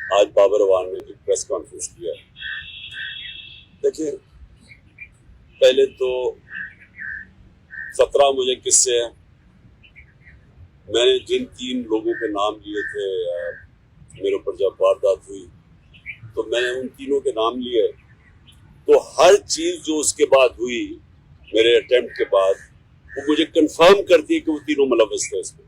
آج بابر اعوان نے جو پریس کانفرنس کیا ہے، دیکھیں پہلے تو 17 مجھے قصے ہیں. میں نے جن 3 لوگوں کے نام لیے تھے میرے اوپر جب واردات ہوئی تو میں نے ان تینوں کے نام لیے، تو ہر چیز جو اس کے بعد ہوئی میرے اٹیمپٹ کے بعد وہ مجھے کنفرم کرتی ہے کہ وہ تینوں ملوث تھے اس میں.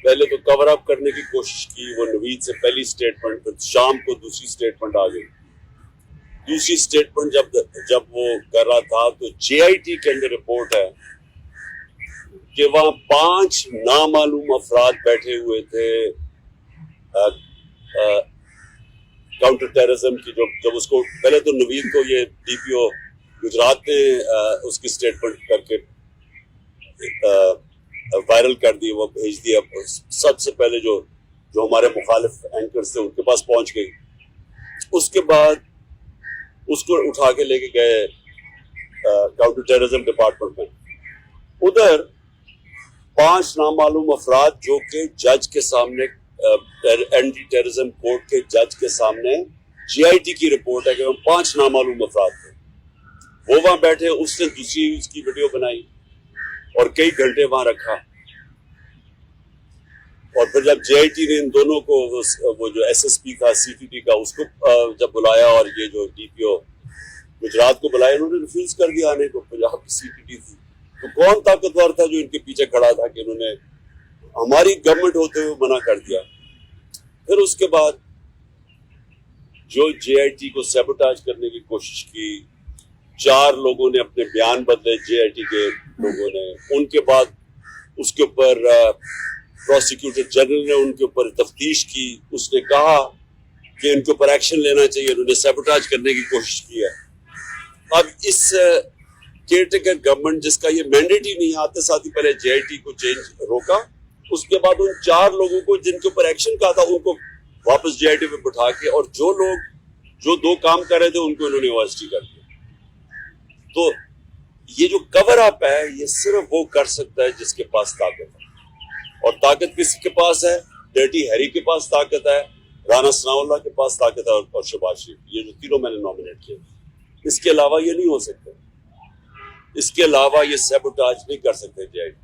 پہلے تو کور اپ کرنے کی کوشش کی، وہ نوید سے پہلی سٹیٹمنٹ، پھر شام کو دوسری سٹیٹمنٹ آ گئی. دوسری سٹیٹمنٹ جب وہ کر رہا تھا تو جے آئی ٹی کے اندر رپورٹ ہے کہ وہاں 5 نامعلوم افراد بیٹھے ہوئے تھے کاؤنٹر ٹیررزم کی. جب اس کو پہلے تو نوید کو یہ ڈی پی او گجرات نے اس کی سٹیٹمنٹ کر کے وائرل کر دی، وہ بھیج دیا سب سے پہلے جو ہمارے مخالف اینکرز تھے ان کے پاس پہنچ گئی. اس کے بعد اس کو اٹھا کے لے کے گئے کاؤنٹر ٹیررزم ڈپارٹمنٹ میں. ادھر 5 نامعلوم افراد جو کہ جج کے سامنے اینٹی ٹیررزم کورٹ کے جج کے سامنے جے آئی ٹی کی رپورٹ ہے کہ وہ 5 نامعلوم افراد تھے، وہ وہاں بیٹھے. اس نے دوسری اس کی ویڈیو بنائی اور کئی گھنٹے وہاں رکھا. اور پھر جب جے آئی ٹی نے ان دونوں کو وہ جو ایس ایس پی تھا سی ٹی ٹی کا اس کو جب بلایا اور یہ جو ڈی پی او گجرات کو بلایا، انہوں نے ریفیوز کر دیا آنے کو. پنجاب کی سی ٹی ٹی تھی تو کون طاقتور تھا جو ان کے پیچھے کھڑا تھا کہ انہوں نے ہماری گورنمنٹ ہوتے ہوئے منع کر دیا. پھر اس کے بعد جو جے آئی ٹی کو سیبوٹاج کرنے کی کوشش کی، 4 لوگوں نے اپنے بیان بدلے جے آئی ٹی کے لوگوں نے. ان کے بعد اس کے اوپر پروسیکیوٹر جنرل نے ان کے اوپر تفتیش کی. اس نے کہا کہ ان کے اوپر ایکشن لینا چاہیے، انہوں نے سیبوٹاج کرنے کی کوشش کی ہے. اب اس کیئر ٹیکر گورنمنٹ جس کا یہ مینڈیٹ ہی نہیں آتے ساتھ ہی پہلے جے آئی ٹی کو چینج روکا، اس کے بعد ان 4 لوگوں کو جن کے اوپر ایکشن کہا تھا ان کو واپس جے آئی ٹی پہ بٹھا کے، اور جو لوگ جو 2 کام کر رہے تھے ان کو انہوں نے اوسٹی کر دیا. تو یہ جو کور اپ ہے یہ صرف وہ کر سکتا ہے جس کے پاس طاقت ہے، اور طاقت کسی کے پاس ہے؟ ڈرٹی ہیری کے پاس طاقت ہے، رانا ثناء اللہ کے پاس طاقت ہے، اور شہباز شریف. یہ جو تینوں میں نے نامنیٹ کیے، اس کے علاوہ یہ نہیں ہو سکتا. اس کے علاوہ یہ سیبوٹاج نہیں کر سکتے جے آئی ٹی.